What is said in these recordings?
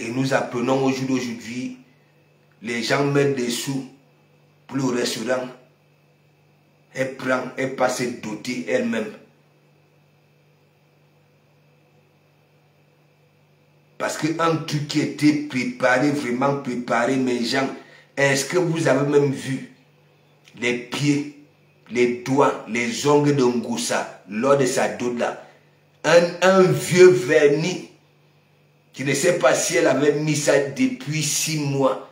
Et nous apprenons au jour d'aujourd'hui, les gens mettent des sous pour le restaurant. Elle prend, elle passe doter elle-même. Parce qu'un truc qui était préparé, vraiment préparé, mes gens, est-ce que vous avez même vu les pieds, les doigts, les ongles de Ngoussa lors de sa dot là? Un vieux vernis. Je ne sais pas si elle avait mis ça depuis 6 mois.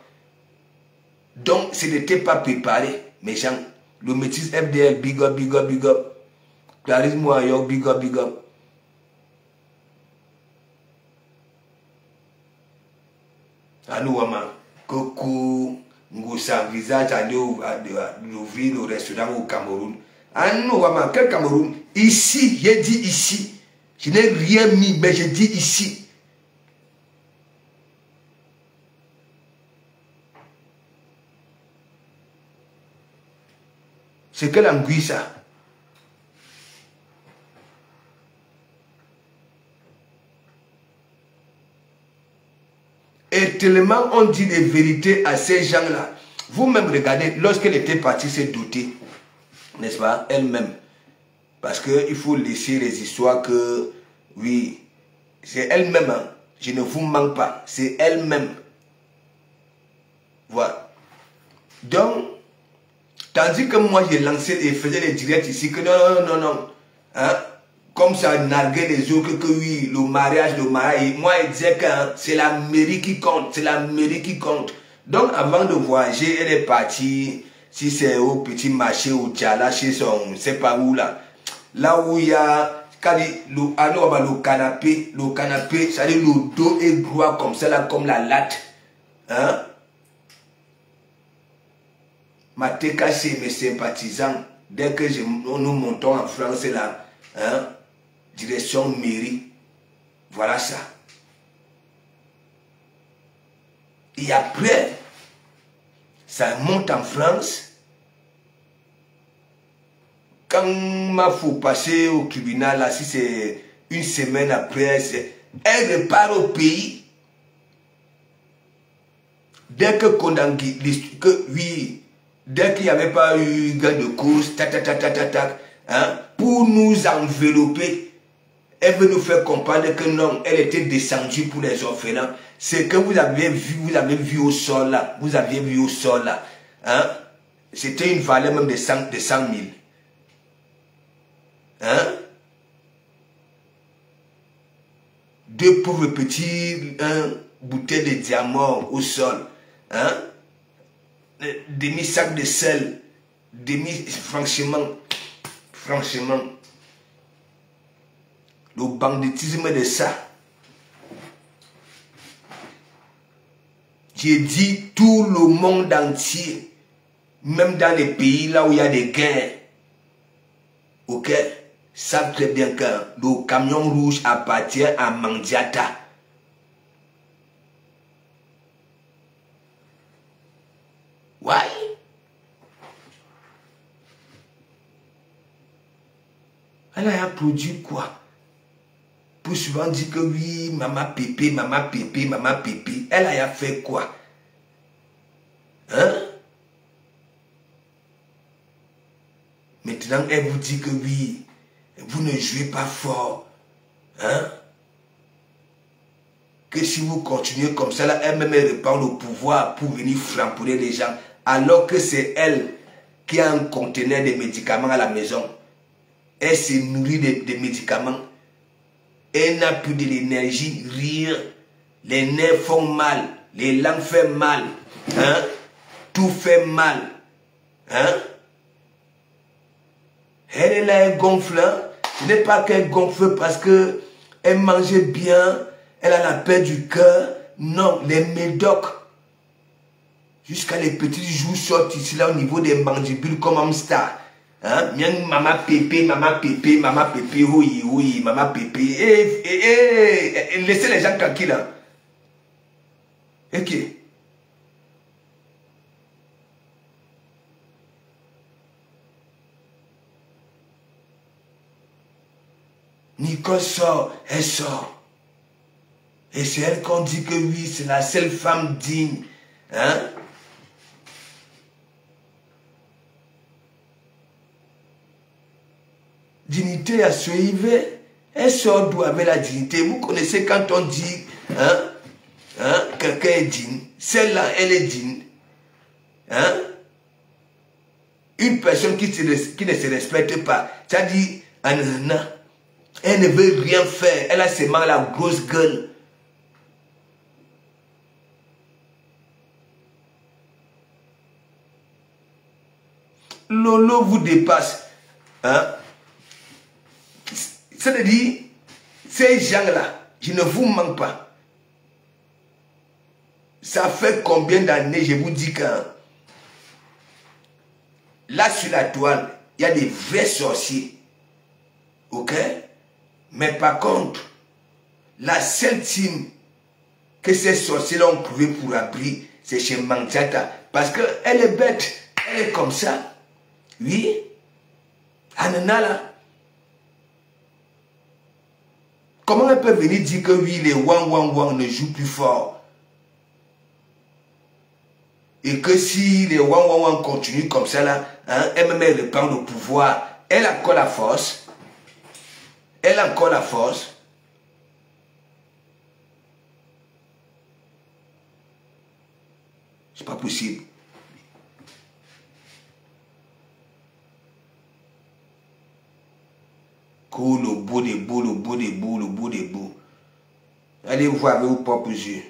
Donc, ce n'était pas préparé, mes gens. Le métis FDL, big up, big up, big up. Clarisse Moayo, big up, big up. Allô, maman. Coucou, Ngoussa, visage, allez ouvrir le restaurant au Cameroun. Ah non, maman, quel Cameroun? Ici, j'ai dit ici. Je n'ai rien mis, mais j'ai dit ici. C'est quelle anguille ça? Et tellement on dit des vérités à ces gens-là. Vous-même regardez, lorsqu'elle était partie se douter, n'est-ce pas, elle-même. Parce qu'il faut laisser les histoires que, oui, c'est elle-même, hein. Je ne vous manque pas, c'est elle-même. Voilà. Donc, tandis que moi j'ai lancé et faisais les directs ici, que non. Hein? Comme ça narguait les autres, que oui, le mariage, moi je disais que hein, c'est la mairie qui compte, c'est la mairie qui compte. Donc avant de voyager, elle est partie, si c'est au petit marché, au Tchala, chez son, je ne sais pas où là. Là où il y a, le canapé, ça dit le dos est droit comme ça là, comme la latte. Hein? Maté caché mes sympathisants, dès que nous montons en France là, hein, direction mairie, voilà ça. Et après, ça monte en France. Quand il faut passer au tribunal, là, si c'est une semaine après, elle repart au pays. Dès que oui, dès qu'il n'y avait pas eu gain de course, hein, pour nous envelopper, elle veut nous faire comprendre que non, elle était descendue pour les orphelins. C'est que vous avez vu au sol là, hein, c'était une valeur même de 100 000. Hein? Deux pauvres petits bouteilles de diamants au sol. Hein? Demi-sac de sel. Franchement, le banditisme de ça. J'ai dit tout le monde entier, même dans les pays là où il y a des guerres, ok, savent très bien que le camion rouge appartient à Mandiata. Ouais. Elle a produit quoi? Pour souvent dire que oui, maman pépé. Elle a fait quoi? Hein? Maintenant, elle vous dit que oui, vous ne jouez pas fort. Hein? Que si vous continuez comme ça, là, elle-même répand le pouvoir pour venir framponner les gens. Alors que c'est elle qui a un conteneur de médicaments à la maison. Elle se nourrit des médicaments. Elle n'a plus de l'énergie, rien. Les nerfs font mal. Les langues font mal. Hein? Tout fait mal. Hein? Elle est là, elle gonfle. Hein? Ce n'est pas qu'elle gonfle parce qu'elle mangeait bien. Elle a la paix du cœur. Non, les médocs. Jusqu'à les petits joues sortent ici là au niveau des mandibules comme hamster. Hein? Maman pépé, oui, maman pépé. Laissez les gens tranquilles. Hein? Ok. Nicole sort, elle sort. Et c'est elle qu'on dit que oui, c'est la seule femme digne. Hein? Dignité à suivre. Elle sort d'où avec la dignité? Vous connaissez quand on dit hein, hein, quelqu'un est digne. Celle-là, elle est digne. Hein? Une personne qui ne se respecte pas, ça dit, Anana, elle ne veut rien faire. Elle a seulement la grosse gueule. Lolo vous dépasse. Hein? C'est-à-dire, ces gens-là, je ne vous manque pas. Ça fait combien d'années, je vous dis que là sur la toile, il y a des vrais sorciers. Ok? Mais par contre, la seule team que ces sorciers ont trouvé pour abri, c'est chez Manjata. Parce qu'elle est bête. Elle est comme ça. Oui. Anana là. Comment elle peut venir dire que oui, les Wang ne jouent plus fort? Et que si les Wang continuent comme ça là, hein, elle reprend le pouvoir, elle a encore la force. Elle a encore la force. C'est pas possible. Le beau des beaux, le beau des beaux, le beau des beaux. Allez voir avec vos propres yeux.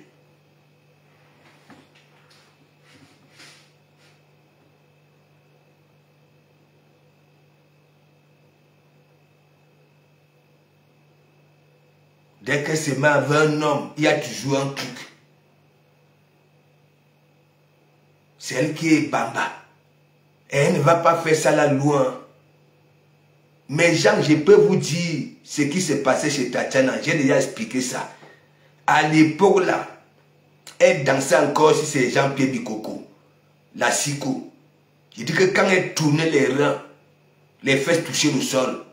Dès qu'elle se met avec un homme, il y a toujours un truc. C'est elle qui est bamba. Et elle ne va pas faire ça là loin. Mais Jean, je peux vous dire ce qui s'est passé chez Tatiana. J'ai déjà expliqué ça. À l'époque là, elle dansait encore si c'est Jean-Pierre Bikoko, la Siko. Je dis que quand elle tournait les reins, les fesses touchaient le sol.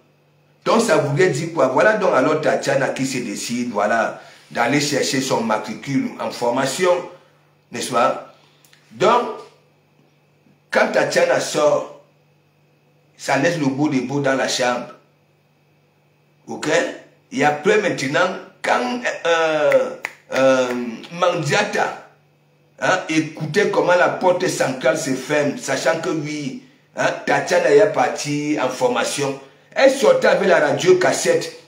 Donc ça voulait dire quoi? Voilà donc alors Tatiana qui se décide, voilà, d'aller chercher son matricule en formation, n'est-ce pas? Donc, quand Tatiana sort, ça laisse le beau des beaux dans la chambre. Ok? Et après maintenant, quand Mandiata hein, écoutait comment la porte centrale se ferme, sachant que oui, hein, Tatiana est partie en formation, elle sortait avec la radio cassette,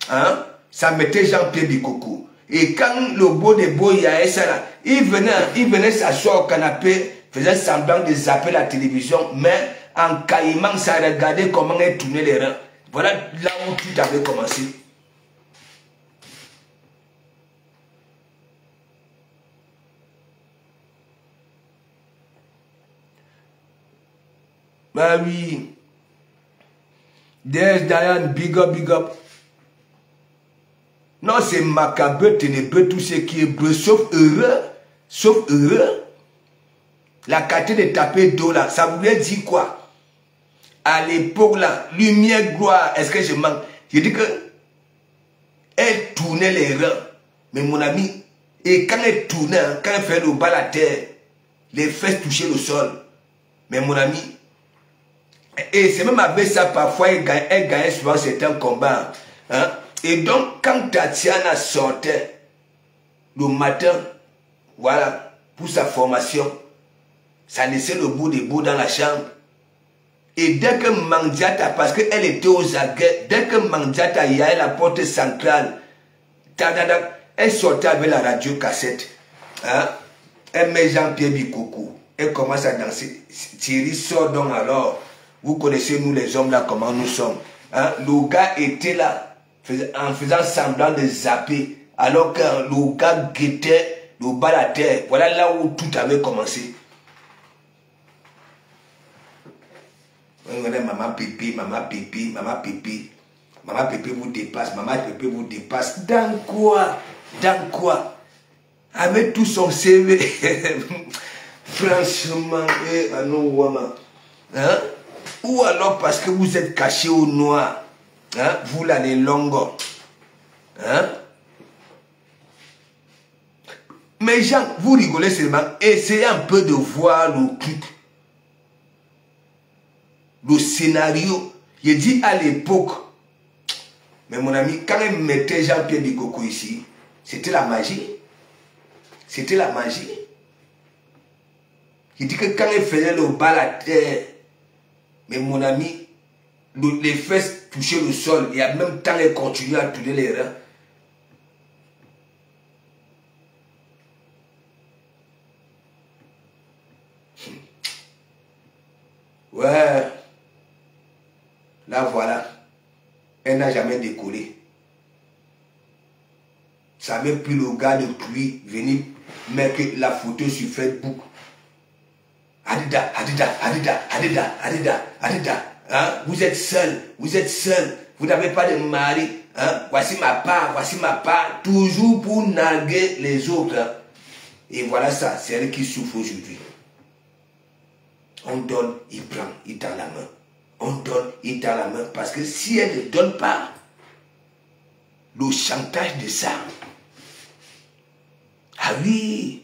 hein, ça mettait Jean-Pierre Bikoko. Et quand le beau des beaux, il y a ça là, il venait s'asseoir au canapé, faisait semblant de zapper la télévision, mais en caïman, ça regardait comment elle tournait les reins. Voilà là où tout avait commencé. Bah oui. There's Diane, big up, big up. Non, c'est macabre, ténébreux, tout ce qui est bleu, sauf heureux. Sauf heureux. La qualité de taper d'eau là, ça voulait dire quoi? À l'époque là, lumière, gloire, est-ce que je manque? Je dis que elle tournait les reins. Mais mon ami, et quand elle tournait, quand elle faisait le bas à la terre, les fesses touchaient le sol. Mais mon ami, et c'est même avec ça, parfois, elle gagnait souvent certains combats. Hein? Et donc, quand Tatiana sortait le matin, voilà, pour sa formation, ça laissait le bout des bouts dans la chambre. Et dès que Mandiata, parce qu'elle était aux aguets, dès que Mandiata y a la porte centrale, elle sortait avec la radio cassette. Hein? Elle met Jean-Pierre Bikoko. Elle commence à danser. Thierry sort donc alors. Vous connaissez nous les hommes là, comment nous sommes. Hein? Le gars était là, en faisant semblant de zapper, alors que le gars guettait le bas de la terre. Voilà là où tout avait commencé. Maman pépé, maman pépé, maman pépé. Maman pépé vous dépasse, maman pépé vous dépasse. Dans quoi? Dans quoi? Avec tout son CV. Franchement, hein? Ou alors parce que vous êtes caché au noir. Hein? Vous là les longos. Hein? Mais Jean, vous rigolez seulement. Essayez un peu de voir le truc. Le scénario. J'ai dit à l'époque. Mais mon ami, quand il mettait Jean-Pierre Bikoko ici, c'était la magie. C'était la magie. Il dit que quand il faisait le bal à terre, mais mon ami, les fesses touchaient le sol et en même temps, il continuait à tourner les reins. Ouais. Là, voilà. Elle n'a jamais décollé. Ça avait pris le gars de pluie venir mettre la photo sur Facebook. Adida, Adida, Adida, Adida, Adida, Adida. Hein? Vous êtes seul, vous n'avez pas de mari. Hein? Voici ma part. Toujours pour narguer les autres. Hein? Et voilà ça, c'est elle qui souffre aujourd'hui. On donne, il prend, il tend la main. On donne, il tend la main. Parce que si elle ne donne pas, le chantage de ça. Ah oui.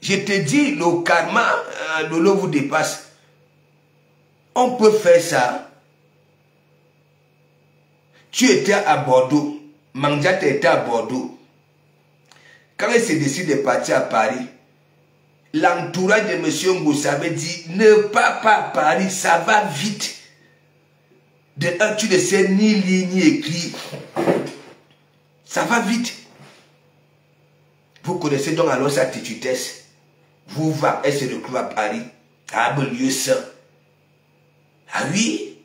Je te dis, le karma, Lolo vous dépasse. On peut faire ça. Tu étais à Bordeaux. Mandiata était à Bordeaux. Quand il se décide de partir à Paris, l'entourage de M. Ngoussa avait dit, ne pars pas à Paris, ça va vite. De un, tu ne sais ni lire ni écrire. Ça va vite. Vous connaissez donc alors sa titutesse. Vous va, elle se retrouve à Paris, à un lieu saint. Ah oui?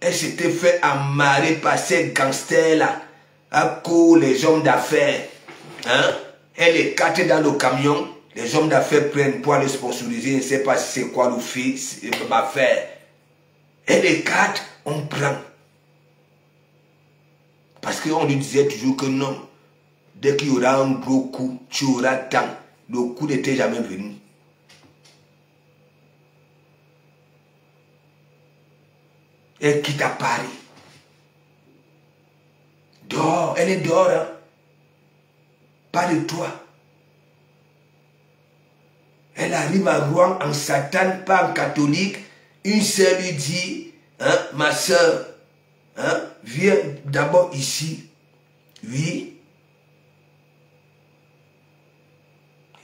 Elle s'était fait amarrer par ces gangsters-là, à cause les hommes d'affaires. Hein? Elle est cachée dans le camion, les hommes d'affaires prennent pour le sponsoriser, je ne sais pas si c'est quoi le fils, ma faire. Elle est cachée, on prend. Parce qu'on lui disait toujours que non, dès qu'il y aura un gros coup, tu auras tant. Le coup n'était jamais venu. Elle quitte à Paris. Dehors, elle est dehors. Hein? Pas de toi. Elle arrive à Rouen en Satan, pas en catholique. Une sœur lui dit, hein, ma sœur, hein, viens d'abord ici. Oui.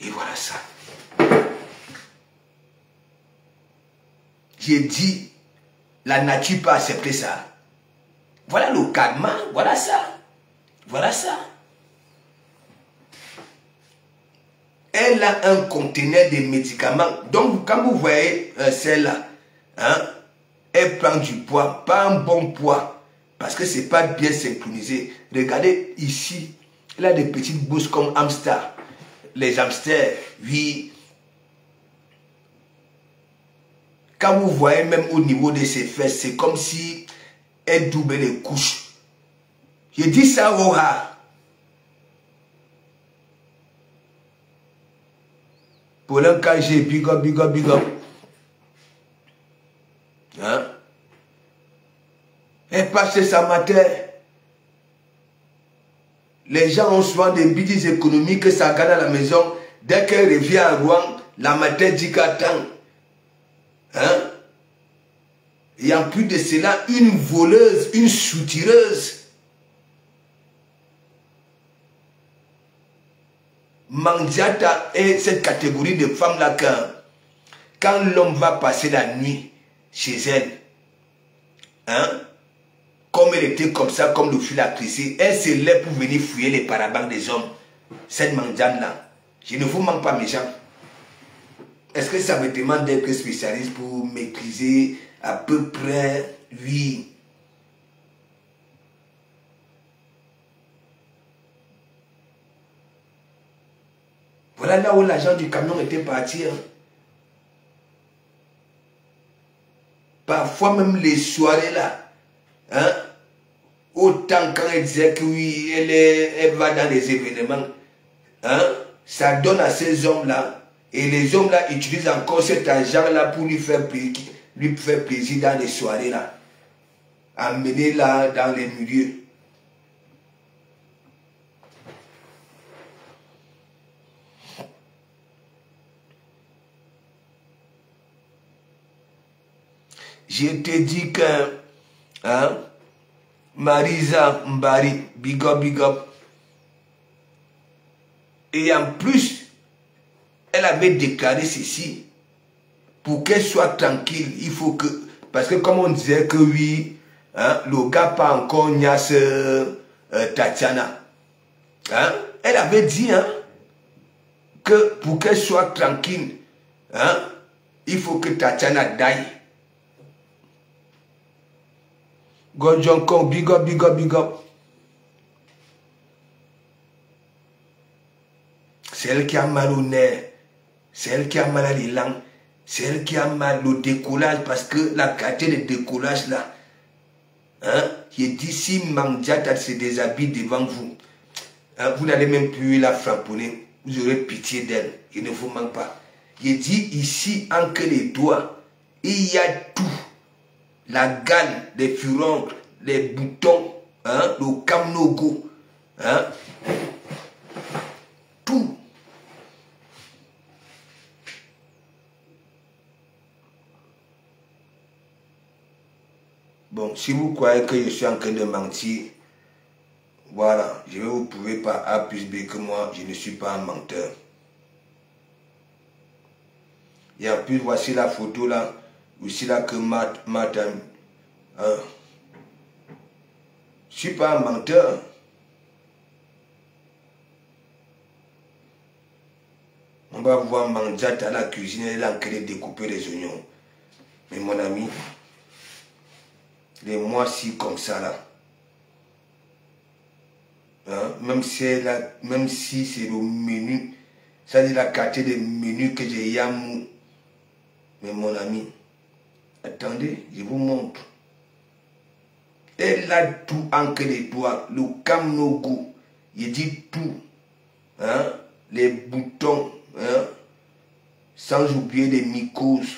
Et voilà ça. J'ai dit, la nature peut accepter ça. Voilà le karma, voilà ça. Voilà ça. Elle a un conteneur de médicaments. Donc, quand vous voyez celle-là, hein, elle prend du poids, pas un bon poids, parce que ce n'est pas bien synchronisé. Regardez ici, elle a des petites bouches comme hamster. Les hamsters, oui. Quand vous voyez même au niveau de ses fesses, c'est comme si elle doublait les couches. Je dis ça au rare. Pour le cas, j'ai big up. Hein? Elle passe sa matin. Les gens ont souvent des bidis économiques que ça garde à la maison. Dès qu'elle revient à Rouen, la matin dit qu'attend. Hein? Et en plus de cela, une voleuse, une soutireuse. Mandiata est cette catégorie de femmes-là quand l'homme va passer la nuit chez elle, hein, comme elle était comme ça, comme le fil à crisser, elle se lève pour venir fouiller les parabanques des hommes. Cette Mandiane-là, je ne vous manque pas mes gens. Est-ce que ça me demande d'être spécialiste pour maîtriser à peu près, oui. Voilà là où l'agent du camion était parti. Hein. Parfois même les soirées là, hein, autant quand elle disait que oui, elle va dans les événements, hein, ça donne à ces hommes là, Et les hommes là utilisent encore cet argent-là pour lui faire plaisir dans les soirées là. Amener là dans les milieux. Je te dis que hein, Marisa Mbari, big up, big up. Et en plus, elle avait déclaré ceci. Pour qu'elle soit tranquille, il faut que... Parce que comme on disait que oui, hein, le gars pas encore Nias Tatiana. Hein, elle avait dit hein, que pour qu'elle soit tranquille, hein, il faut que Tatiana daille. Godjonkon, big up, big up, big up. C'est elle qui a mal au nerf. C'est elle qui a mal à les langues. C'est elle qui a mal au décollage parce que la qualité de décollage là, hein, j'ai dit si Mandiata se déshabille devant vous, hein, vous n'allez même plus la frapponner. Vous aurez pitié d'elle. Il ne vous manque pas. J'ai dit ici, entre les doigts, il y a tout. La gale, les furoncles, les boutons, hein, le camnogo, hein, tout. Bon, si vous croyez que je suis en train de mentir, voilà, je vais vous prouver par A plus B que moi, je ne suis pas un menteur. Et en plus, voici la photo là, aussi là que Martin. Hein. Je ne suis pas un menteur. On va voir Mandiata à la cuisine, elle est en train de découper les oignons. Mais mon ami, les mois-ci comme ça là, hein, même si c'est le menu, ça dit la qualité des menus que j'ai yamou. Mais mon ami, attendez, je vous montre. Elle a tout entre les doigts, le camnogo, il dit tout, hein, les boutons, hein, sans oublier les mycoses.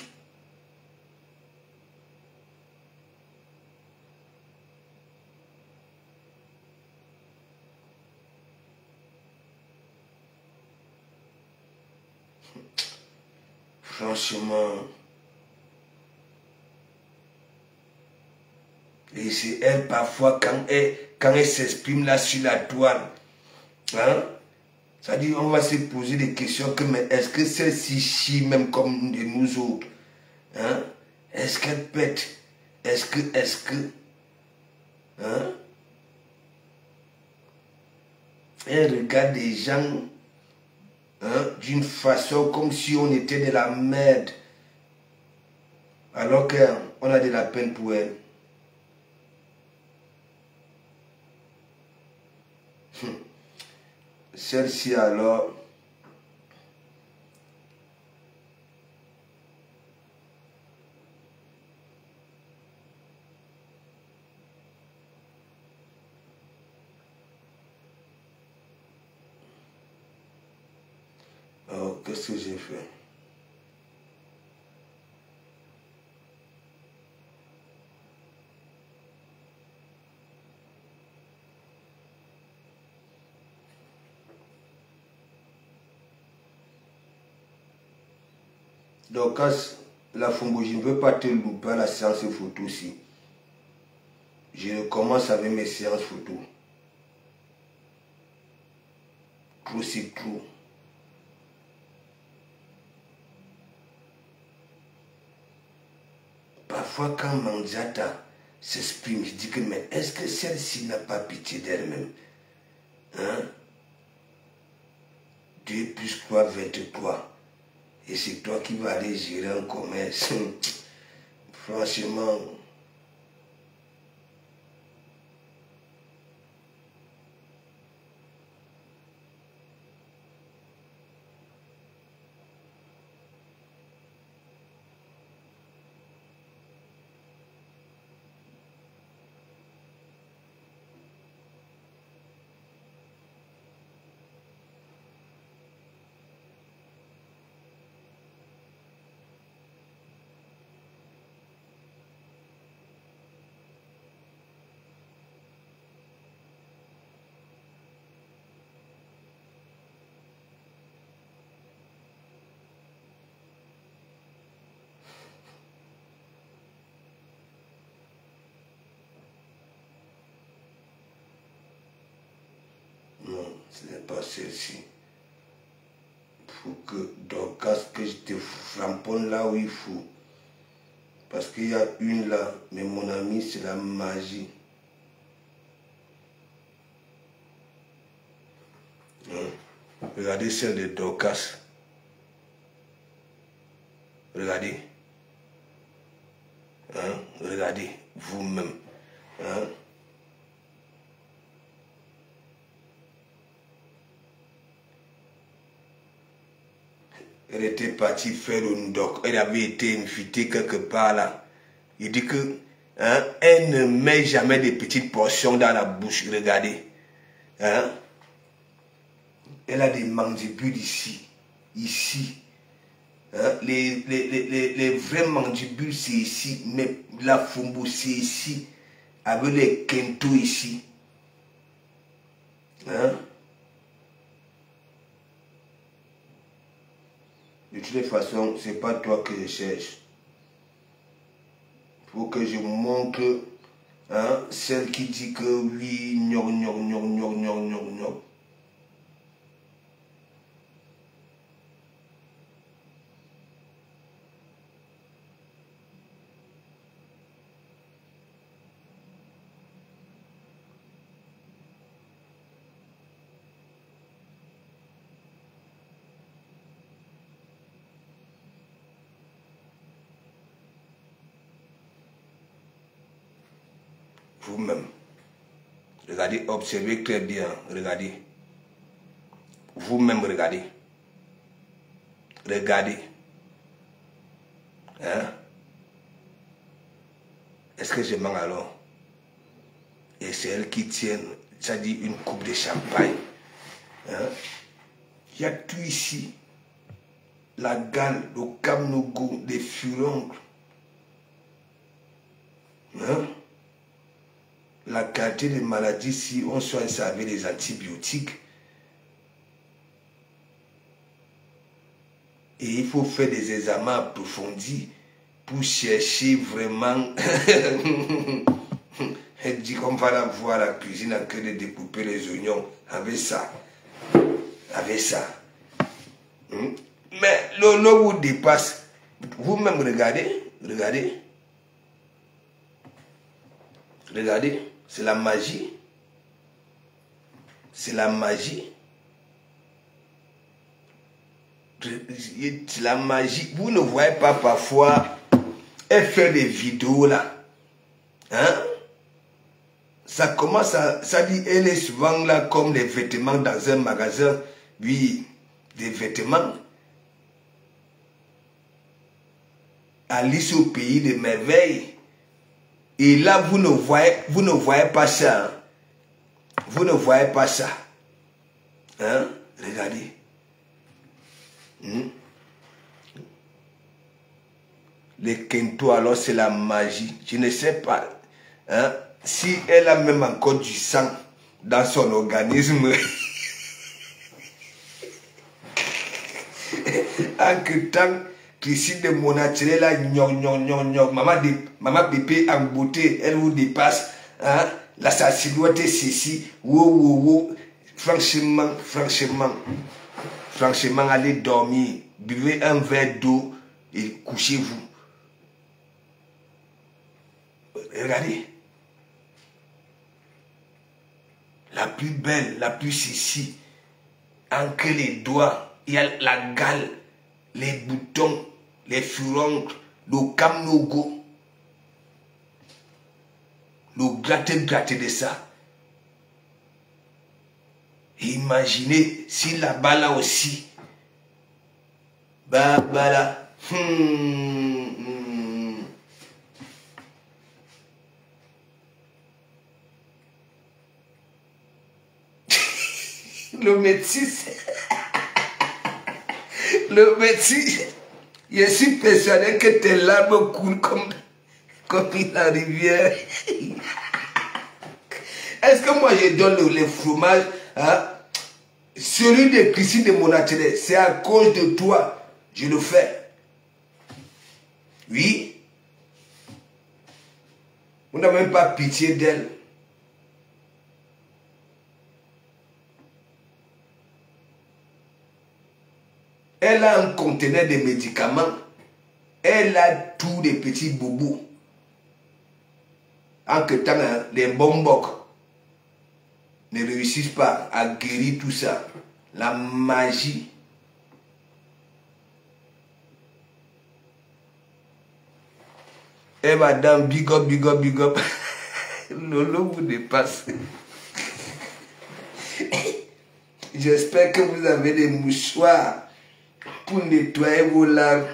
Franchement, et c'est elle parfois quand elle s'exprime là sur la toile, hein, ça dit on va se poser des questions que mais est-ce que celle-ci chie même comme de nous autres, hein, est-ce qu'elle pète, est-ce que, hein, elle regarde des gens, hein, d'une façon comme si on était de la merde, alors qu'on a de la peine pour elle. Celle-ci alors, oh, qu'est-ce que j'ai fait? Donc, la Fumbo, je ne veux pas te louper à la séance photo aussi. Je commence avec mes séances photo. Trop, c'est trop. Parfois, quand Mandiata s'exprime, je dis que, mais est-ce que celle-ci n'a pas pitié d'elle-même? Hein? 2 plus 3, 23. Et c'est toi qui vas aller gérer un commerce. Franchement. Ce n'est pas celle-ci. Il faut que Dorcas, que je te framponne là où il faut. Parce qu'il y a une là, mais mon ami, c'est la magie. Hein? Regardez celle de Dorcas. Regardez. Hein? Regardez vous-même. Hein? Elle était partie faire une doc. Elle avait été invitée quelque part là. Il dit que hein, elle ne met jamais des petites portions dans la bouche. Regardez. Hein? Elle a des mandibules ici. Ici. Hein? Les vrais mandibules, c'est ici. Mais la fumbo, c'est ici. Avec les kento ici. Hein? De toutes les façons, ce n'est pas toi que je cherche. Il faut que je montre hein, celle qui dit que oui, gnog. Vous-même. Regardez, observez très bien. Regardez. Vous-même, regardez. Regardez. Hein? Est-ce que je mens alors? Et c'est elle qui tient, ça dit une coupe de champagne. Hein? Il y a tout ici. La gale, le camnogo, les furoncles. Hein? La qualité des maladies, si on soigne ça avec les antibiotiques, et il faut faire des examens approfondis pour chercher vraiment. Elle dit qu'on va la voir à la cuisine en train de découper les oignons avec ça. Avec ça. Mais l'eau vous dépasse. Vous-même regardez. Regardez. Regardez. C'est la magie. C'est la magie. C'est la magie. Vous ne voyez pas parfois elle fait des vidéos là. Hein? Ça commence à... Ça dit, elle est souvent là comme les vêtements dans un magasin. Oui, des vêtements. Alice au pays des merveilles. Et là, vous ne voyez pas ça. Hein? Vous ne voyez pas ça. Hein? Regardez. Les kento, alors c'est la magie. Je ne sais pas. Hein? Si elle a même encore du sang dans son organisme. En que temps, Christine de Monatiré là, maman bébé en beauté, elle vous dépasse. Hein? La silhouette est ceci. Wow. Franchement, allez dormir. Buvez un verre d'eau et couchez-vous. Regardez. La plus belle, la plus ceci. Entre les doigts, il y a la gale, les boutons, les furoncles, le camnogo. Le gratter de ça. Et imaginez si là-bas là aussi. Bah là. Le métis. Le métis. Je suis persuadé que tes larmes coulent comme la rivière. Est-ce que moi je donne le fromage, hein? Celui de Christine de Monatiré, c'est à cause de toi, je le fais. Oui. On n'a même pas pitié d'elle. Elle a un conteneur de médicaments. Elle a tous les petits bobos. En que temps, les bombocs ne réussissent pas à guérir tout ça. La magie. Et madame, big up, big up, big up. Lolo vous dépasse. J'espère que vous avez des mouchoirs pour nettoyer vos larmes.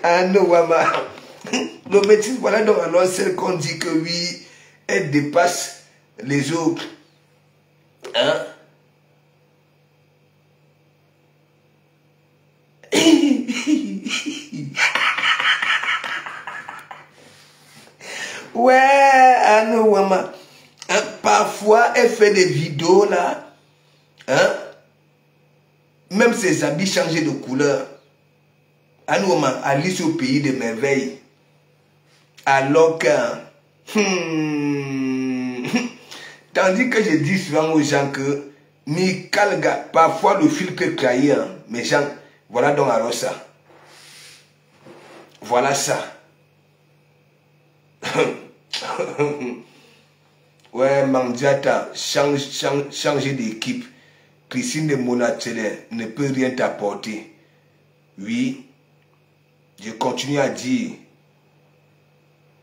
Ah non, maman. Le médecin, voilà donc alors celle qu'on dit que oui, elle dépasse les autres. Hein? Ouais, ah non, maman. Hein? Parfois, elle fait des vidéos là. Hein? Même ses habits changent de couleur. Ah non, maman, Alice au pays des merveilles. Alors que... Tandis que je dis souvent aux gens que Mikalga, parfois le fil que trahit, hein, mes gens, voilà donc alors ça. Voilà ça. Ouais, Mandiata, changer d'équipe. Christine de Monatele ne peut rien t'apporter. Oui, je continue à dire,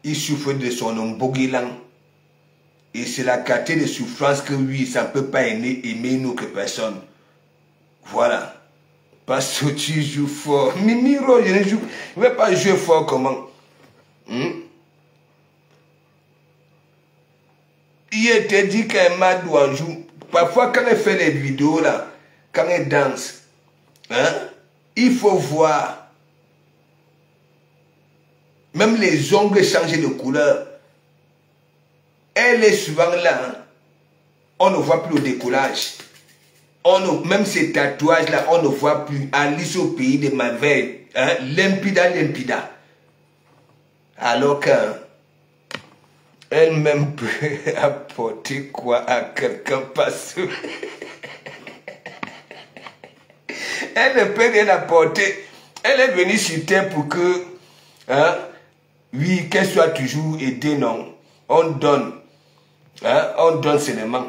il souffre de son ombogilan. Et c'est la qualité de souffrance que oui, ça ne peut pas aimer une autre personne. Voilà. Parce que tu joues fort. Mimiro, je ne vais pas jouer fort comment. Il était dit qu'elle m'a douanjou. Parfois, quand elle fait les vidéos là, quand elle danse, hein, il faut voir. Même les ongles changent de couleur. Elle est souvent là. Hein. On ne voit plus le décollage. Même ces tatouages là, on ne voit plus. Alice au pays des merveilles. Hein, limpida, limpida. Alors qu'elle-même peut apporter quoi à quelqu'un parce que elle ne peut rien apporter. Elle est venue sur terre pour que, hein, oui, qu'elle soit toujours aidée, non. On donne. Hein, on donne seulement.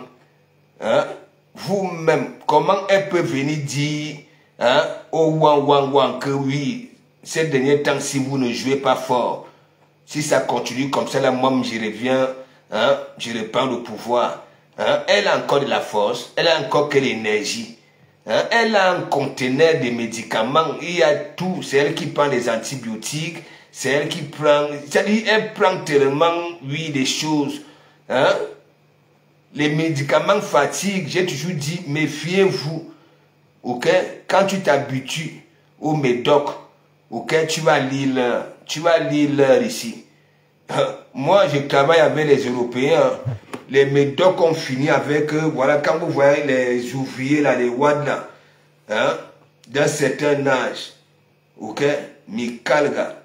Hein, vous-même, comment elle peut venir dire, hein, au wang que oui, ces derniers temps, si vous ne jouez pas fort, si ça continue comme ça, là, moi, je reviens, hein, je reprends le pouvoir. Hein, elle a encore de la force, elle a encore de l'énergie. Hein, elle a un conteneur de médicaments, il y a tout, c'est elle qui prend les antibiotiques, c'est elle qui prend, c'est-à-dire, elle prend tellement, oui, des choses, hein. Les médicaments fatiguent, j'ai toujours dit, méfiez-vous, ok? Quand tu t'habitues au médoc, ok, tu vas lire l'heure ici. Moi, je travaille avec les Européens. Les médocs ont fini avec eux. Voilà, quand vous voyez les ouvriers, là, les wads, là, hein, d'un certain âge, ok, Mikalga,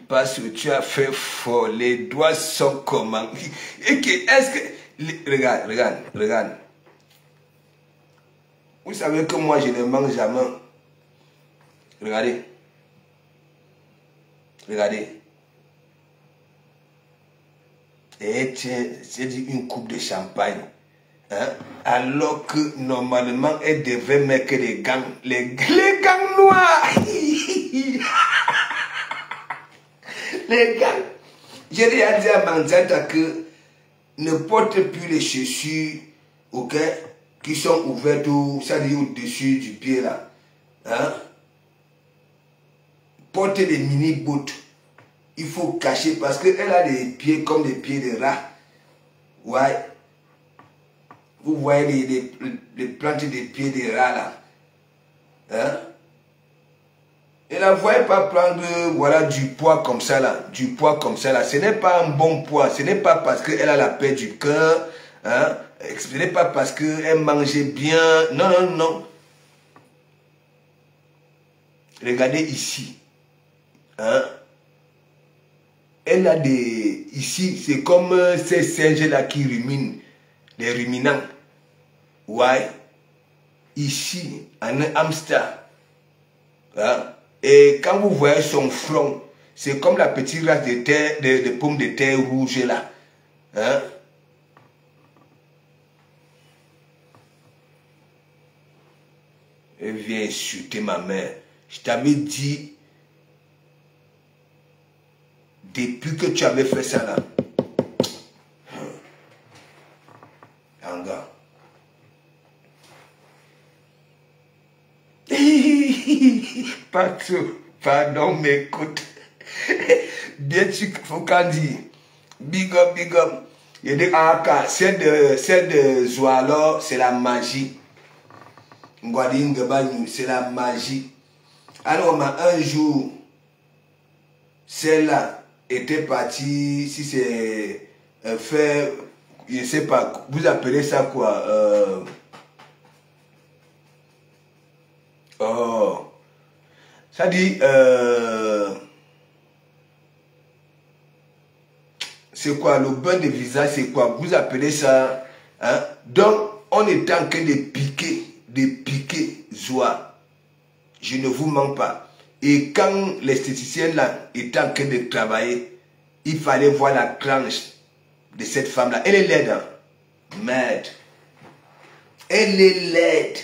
parce que tu as fait fort, les doigts sont comment? Et est-ce que... Regarde. Vous savez que moi, je ne mange jamais. Regardez. Et c'est dit une coupe de champagne. Hein? Alors que normalement, elle devait mettre les gants. Les gants noirs. Les gars, j'ai déjà dit à Manzata que ne porte plus les chaussures, ok, qui sont ouvertes, c'est-à-dire au-dessus du pied là. Hein? Porte les mini-boots. Il faut cacher parce qu'elle a des pieds comme des pieds de rat. Ouais. Vous voyez les plantes des pieds de rat là. Hein? Et la voyez pas prendre voilà, du poids comme ça là. Du poids comme ça là. Ce n'est pas un bon poids. Ce n'est pas parce qu'elle a la paix du cœur. Hein? Ce n'est pas parce qu'elle mangeait bien. Non. Regardez ici. Hein? Elle a des... Ici, c'est comme ces singes là qui ruminent. des ruminants. Ouais. Ici, en hamster. Hein? Et quand vous voyez son front, c'est comme la petite race de terre, de pommes de terre rouges là. Hein? Elle vient insulter ma mère. Je t'avais dit, depuis que tu avais fait ça là. Anga. Pardon, mais écoute. Bien sûr, faut qu'on dise. Big up, big up. Il y a des AK. Celle de Zoalo, c'est la magie. C'est la magie. Alors, un jour, celle-là était partie, si c'est fait, je ne sais pas, vous appelez ça quoi? Oh, ça dit, c'est quoi, le bain de visage, c'est quoi? Vous appelez ça, hein? Donc, on est en train de piquer Zoa. Je ne vous mens pas. Et quand l'esthéticienne là était en train de travailler, il fallait voir la tranche de cette femme-là. Elle est laide, hein? Merde. Elle est laide.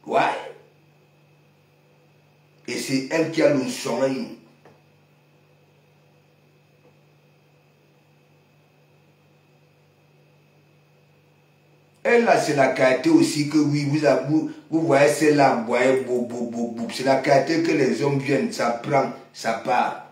Ouais. Et c'est elle qui a le soin. Elle là, c'est la qualité aussi que oui, vous voyez celle-là, vous voyez, c'est la qualité que les hommes viennent, ça prend, ça part.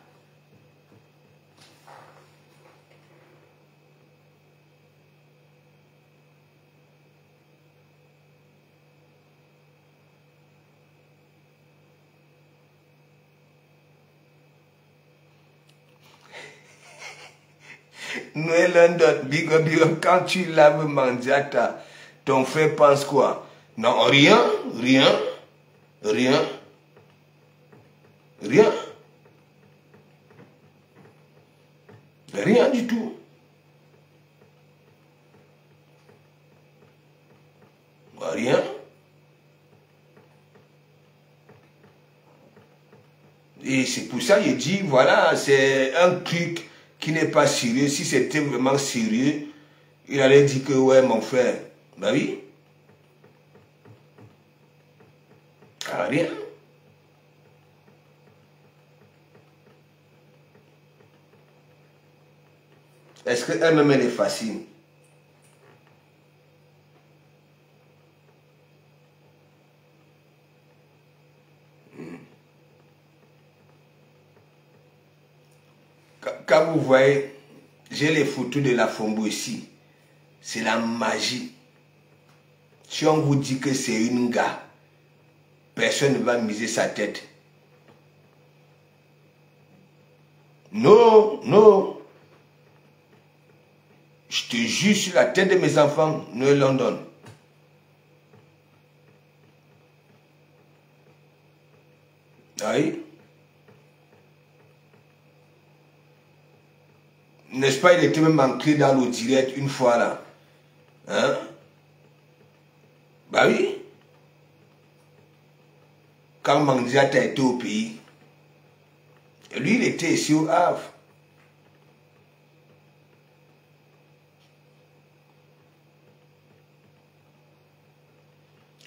Noël London, big up, quand tu laves Mandiata, ton frère pense quoi? Non, rien. Rien du tout. Rien. Et c'est pour ça que je dis, voilà, c'est un truc qui n'est pas sérieux. Si c'était vraiment sérieux, il allait dire que, ouais, mon frère, bah oui. Ah, rien. Est-ce qu'elle-même, elle est facile? Quand vous voyez, j'ai les photos de la Fombo ici. C'est la magie. Si on vous dit que c'est une gars, personne ne va miser sa tête. Non. Je te jure sur la tête de mes enfants, Noël London. Oui. N'est-ce pas, il était même ancré dans le direct une fois là. Hein? Bah oui. Quand Mandiata était au pays, lui, il était ici au Havre.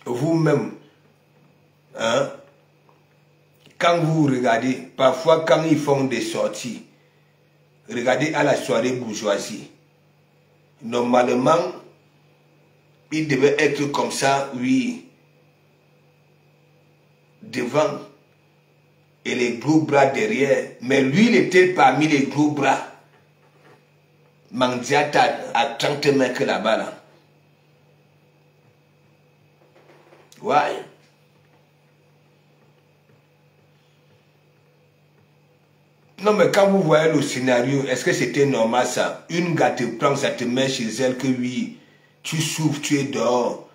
Vous-même, hein, quand vous regardez, parfois quand ils font des sorties, regardez à la soirée bourgeoisie. Normalement, il devait être comme ça, oui, devant et les gros bras derrière. Mais lui, il était parmi les gros bras. Mandiata à 30 mètres là-bas. Là. Ouais. Non, mais quand vous voyez le scénario, est-ce que c'était normal ça? Une gars te prend, ça te met chez elle que oui, tu souffres, tu es dehors.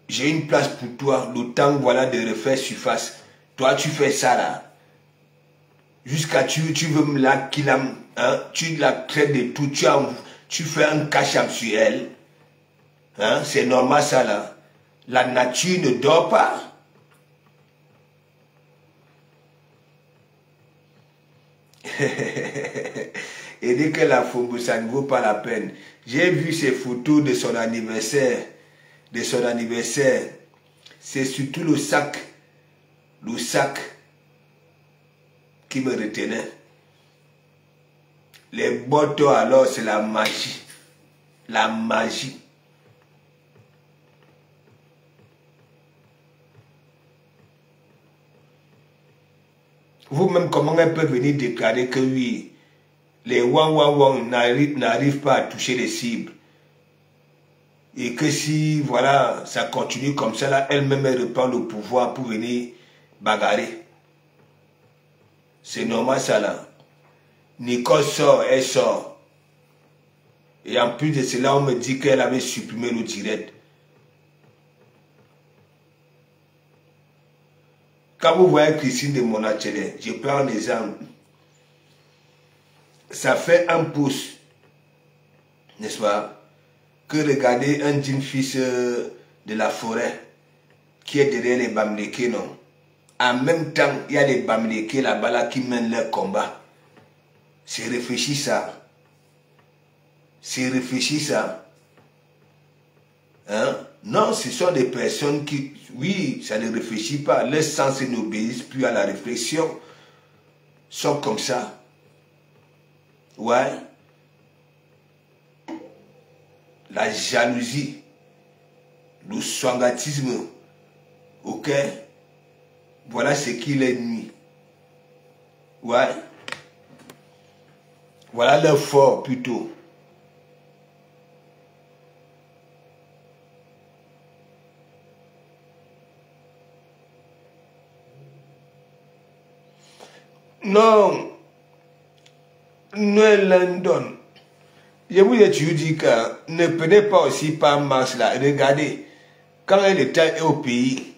J'ai une place pour toi, le temps voilà de refaire surface. Toi, tu fais ça là. Jusqu'à tu veux me la qu'il hein, tu la traites de tout, tu fais un cacham sur elle. Hein, c'est normal ça là. La nature ne dort pas. Et dit que la Fumbu, ça ne vaut pas la peine. J'ai vu ces photos de son anniversaire. De son anniversaire. C'est surtout le sac qui me retenait. Les bottes, alors, c'est la magie. La magie. Vous-même, comment elle peut venir déclarer que oui, les wang n'arrivent pas à toucher les cibles. Et que si, voilà, ça continue comme ça, là, elle-même, elle reprend le pouvoir pour venir bagarrer. C'est normal, ça, là. Nicole sort, elle sort. Et en plus de cela, on me dit qu'elle avait supprimé le direct. Quand vous voyez Christine de Monachele, je prends un exemple. Ça fait un pouce, n'est-ce pas, que regarder un jeune fils de la forêt qui est derrière les Bamileke, non. En même temps, il y a les Bamileke là-bas là, qui mènent leur combat. C'est réfléchi ça. C'est réfléchi ça. Hein? Non, ce sont des personnes qui, oui, ça ne réfléchit pas. Leur sens n'obéissent plus à la réflexion. Ils sont comme ça. Ouais. La jalousie, le sangatisme, ok? Voilà ce qui les nuit. Ouais. Voilà leur fort plutôt. Non, ne London. Je vous ai toujours dit que ne prenez pas aussi par Mars là. Regardez, quand elle était au pays,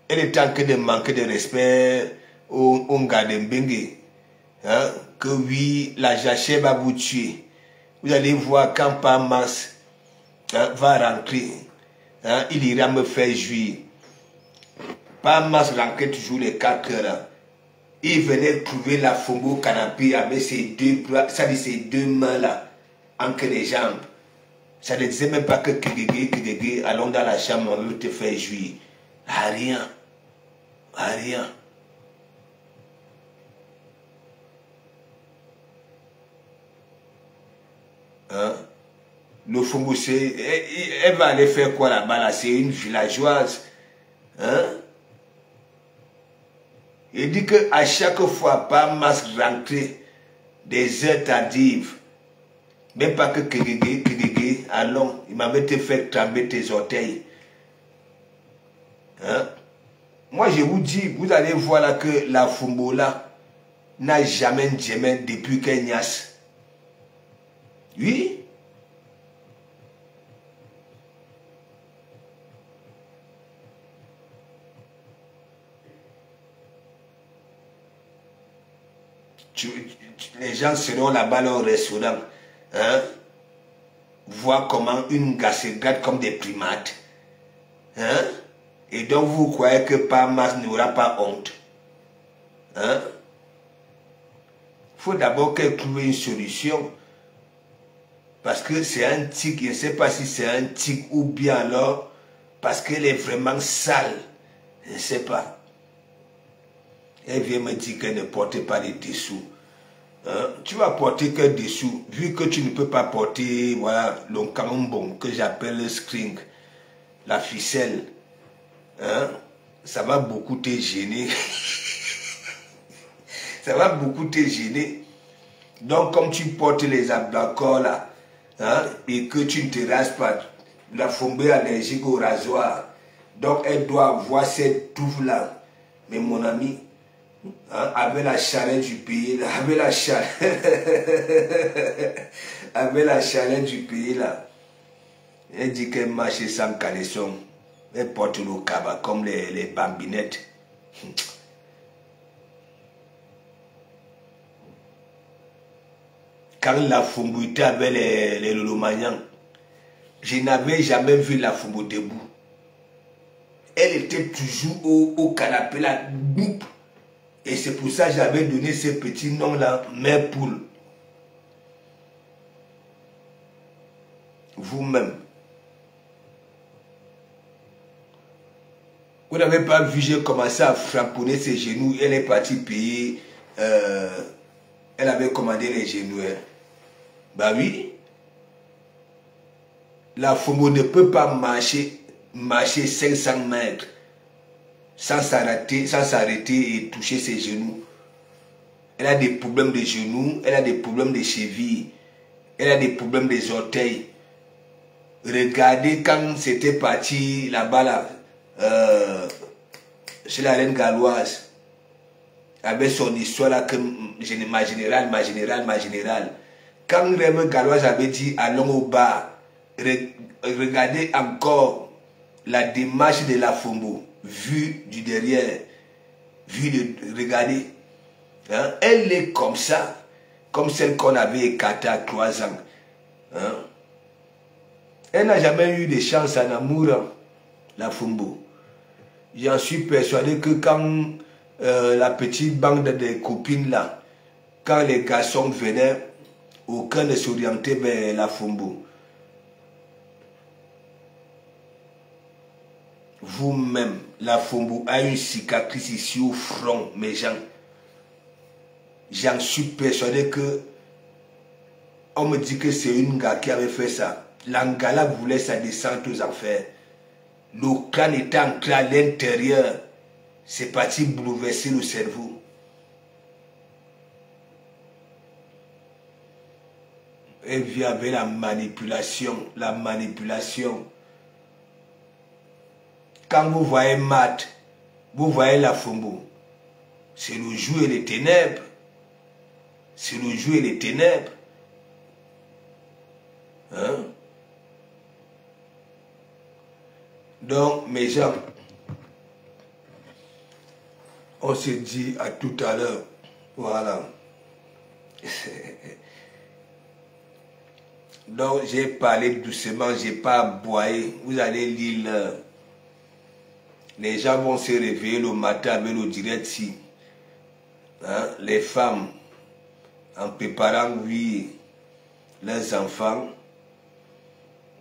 elle était en train de manquer de respect au Ngadembengue. Hein, que oui, la jachère va vous tuer. Vous allez voir quand par Mars va rentrer, hein, il ira me faire jouir. Par Mars rentrait toujours les 4 heures. Il venait trouver la Fumbu au canapé avec ses deux bras, ça dit ses deux mains là, entre les jambes. Ça ne disait même pas que Kegege, allons dans la chambre, on veut te faire jouir. À rien. À rien. Hein? Le Fumbu, elle va aller faire quoi là-bas là? C'est une villageoise. Hein? Il dit qu'à chaque fois, pas masse rentrer des heures tardives, même pas que Kegege, allons, il m'avait fait trembler tes orteils. Hein? Moi, je vous dis, vous allez voir là que la Fumbu là n'a jamais jamais depuis qu'elle niasse. Oui. Les gens seront là-bas dans le restaurant, hein, voir comment une gars se garde comme des primates. Hein? Et donc vous croyez que Parmas n'aura pas honte. Hein? Il faut d'abord qu'elle trouve une solution. Parce que c'est un tic, je ne sais pas si c'est un tic ou bien alors parce qu'elle est vraiment sale. Je ne sais pas. Elle vient me dire qu'elle ne porte pas les dessous. Hein? Tu vas porter que dessous, vu que tu ne peux pas porter, voilà, le camembon que j'appelle le string, la ficelle. Hein? Ça va beaucoup te gêner. Ça va beaucoup te gêner. Donc, comme tu portes les abdacors là, hein, et que tu ne te rases pas, la Fumbu allergique au rasoir, donc elle doit avoir cette touffe là. Mais mon ami, hein, avec la chaleur du pays là, avec la chaleur, avec la chaleur du pays là, elle dit qu'elle marche sans caleçon, elle porte le cabas comme les bambinettes. quand la Fumbu était avec les Lolomanians, je n'avais jamais vu la Fumbu debout. Elle était toujours au canapé là, boup. Et c'est pour ça que j'avais donné ce petit nom là, Mère Poule. Vous-même. Vous n'avez pas vu, j'ai commencé à frapponner ses genoux. Elle est partie payer. Elle avait commandé les genoux. Hein. Bah oui. La Fumbu ne peut pas marcher 500 mètres sans s'arrêter et toucher ses genoux. Elle a des problèmes de genoux, elle a des problèmes de chevilles, elle a des problèmes des orteils. Regardez quand c'était parti là-bas, là, chez la reine galloise, avec son histoire là, que ma générale. Quand la reine galloise avait dit allons au bar, regardez encore la démarche de la Fumbu, vue du derrière, regardez. Hein? Elle est comme ça, comme celle qu'on avait écartée à 3 ans. Hein? Elle n'a jamais eu de chance en amour, hein, la Fumbu. J'en suis persuadé que quand la petite bande de copines là, quand les garçons venaient, aucun ne s'orientait vers la Fumbu. Vous-même, la Fumbu a une cicatrice ici au front, mes gens. J'en suis persuadé que on me dit que c'est une gars qui avait fait ça. L'Angala voulait sa descente aux enfers. Le crâne était ancré à l'intérieur. C'est parti bouleverser le cerveau. Elle vient avec la manipulation. La manipulation. Quand vous voyez Matt, vous voyez la Fumbu. C'est le jour et les ténèbres. C'est le jour et les ténèbres. Hein? Donc, mes gens, on se dit à tout à l'heure. Voilà. Donc, j'ai parlé doucement, je n'ai pas aboyé. Vous allez lire l'heure. Les gens vont se réveiller le matin avec le direct si. Hein? Les femmes, en préparant, oui, leurs enfants.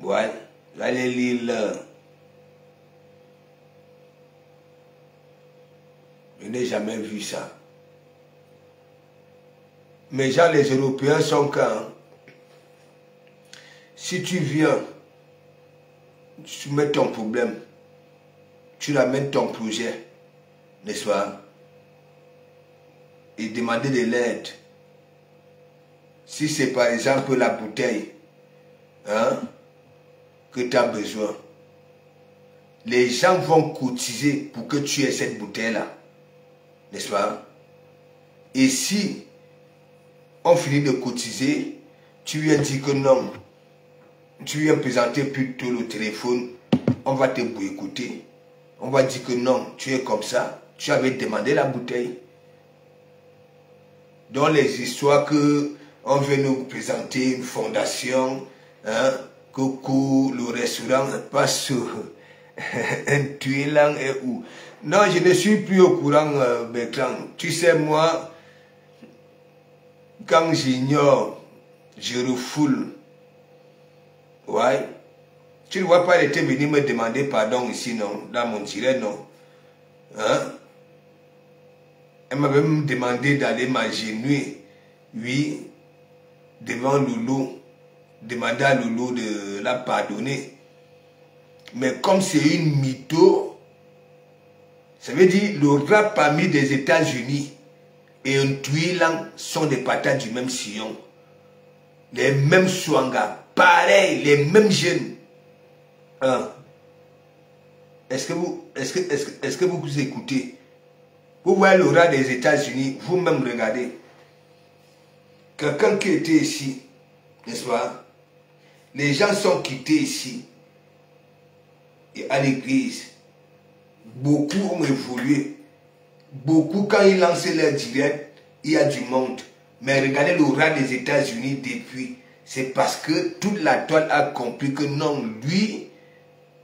Ouais, vous allez lire l'heure. Je n'ai jamais vu ça. Mais gens, les Européens sont quand, si tu viens, tu mets ton problème, tu ramènes ton projet, n'est-ce pas? Et demander de l'aide. Si c'est par exemple la bouteille, hein, que tu as besoin, les gens vont cotiser pour que tu aies cette bouteille-là. N'est-ce pas? Et si on finit de cotiser, tu viens dire que non, tu viens présenter plutôt le téléphone, on va te boycotter. On va dire que non, tu es comme ça, tu avais demandé la bouteille. Dans les histoires que on veut nous présenter une fondation, hein, coucou, le restaurant passe sur un tuilan et où. Non, je ne suis plus au courant, Bertrand. Tu sais, moi, quand j'ignore, je refoule. Ouais. Tu ne vois pas, elle était venue me demander pardon ici, non? Dans mon direct, non? Hein? Elle m'avait même demandé d'aller m'agenouiller, oui, devant Loulou. Demander à Loulou de la pardonner. Mais comme c'est une mytho, ça veut dire le rap parmi des États-Unis et un Tuilan sont des patates du même sillon. Les mêmes Swanga, pareil, les mêmes jeunes. Hein? Est-ce que vous écoutez? Vous voyez le rap des États-Unis, vous-même regardez. Quelqu'un qui était ici, n'est-ce pas? Les gens sont quittés ici et à l'église. Beaucoup ont évolué. Beaucoup, quand ils lancent leur direct, il y a du monde. Mais regardez le roi des États-Unis depuis. C'est parce que toute la toile a compris que non, lui,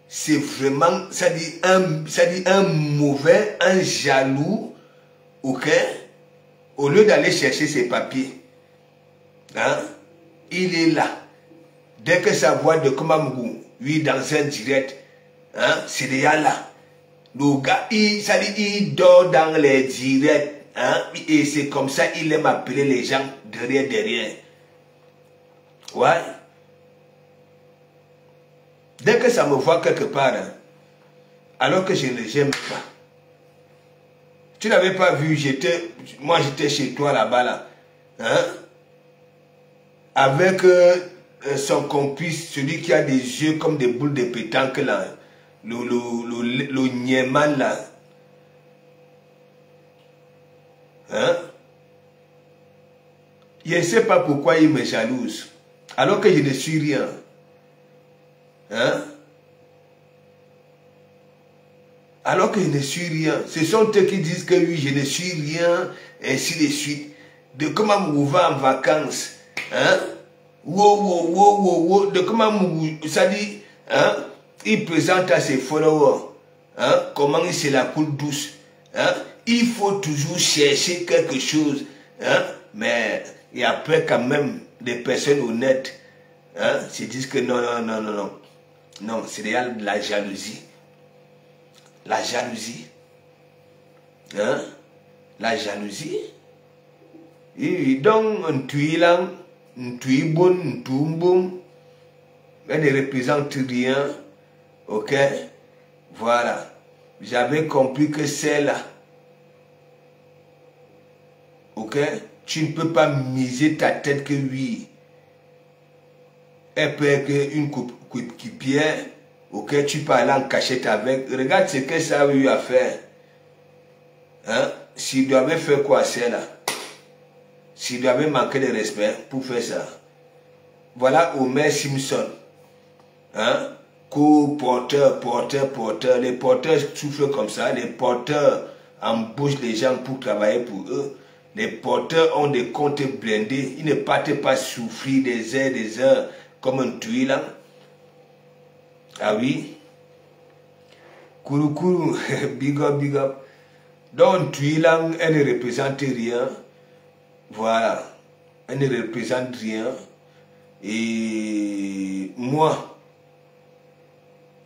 c'est vraiment, ça dit un mauvais, un jaloux, ok? Au lieu d'aller chercher ses papiers, hein, il est là. Dès que sa voix de Komamugou, lui, dans un direct, hein, c'est déjà là. Le gars, il dort dans les directs, hein, et c'est comme ça il aime appeler les gens derrière. Ouais. Dès que ça me voit quelque part, hein, alors que je ne l'aime pas. Tu n'avais pas vu, moi j'étais chez toi là-bas, là, hein, avec son complice, celui qui a des yeux comme des boules de pétanque là, le Nieman là. Hein? Je ne sais pas pourquoi il me jalouse, alors que je ne suis rien. Hein? Alors que je ne suis rien. Ce sont eux qui disent que oui, je ne suis rien, ainsi de suite. De comment on va en vacances. Hein? De comment ça dit, hein? Il présente à ses followers, hein? Comment il se la coule douce. Hein? Il faut toujours chercher quelque chose. Hein? Mais il y a après quand même des personnes honnêtes, hein? Se disent que non. Non, c'est déjà de la jalousie. La jalousie. Hein? La jalousie. Et donc, un tuilan, un tuibon, un tumbum, elle ne représente rien. Ok? Voilà. J'avais compris que c'est là. Ok? Tu ne peux pas miser ta tête que oui. Elle peut être une coéquipière. Ok, tu peux aller en cachette avec. Regarde ce que ça a eu à faire. Hein? S'il devait faire quoi, c'est là? S'il devait manquer de respect pour faire ça. Voilà Homer Simpson. Hein? Co-porteur. Les porteurs souffrent comme ça. Les porteurs embauchent les gens pour travailler pour eux. Les porteurs ont des comptes blindés. Ils ne partent pas souffrir des heures comme un tuilan. Ah oui. Kouroukourouk, big up. Donc, tuilan, elle ne représente rien. Voilà. Elle ne représente rien. Et moi,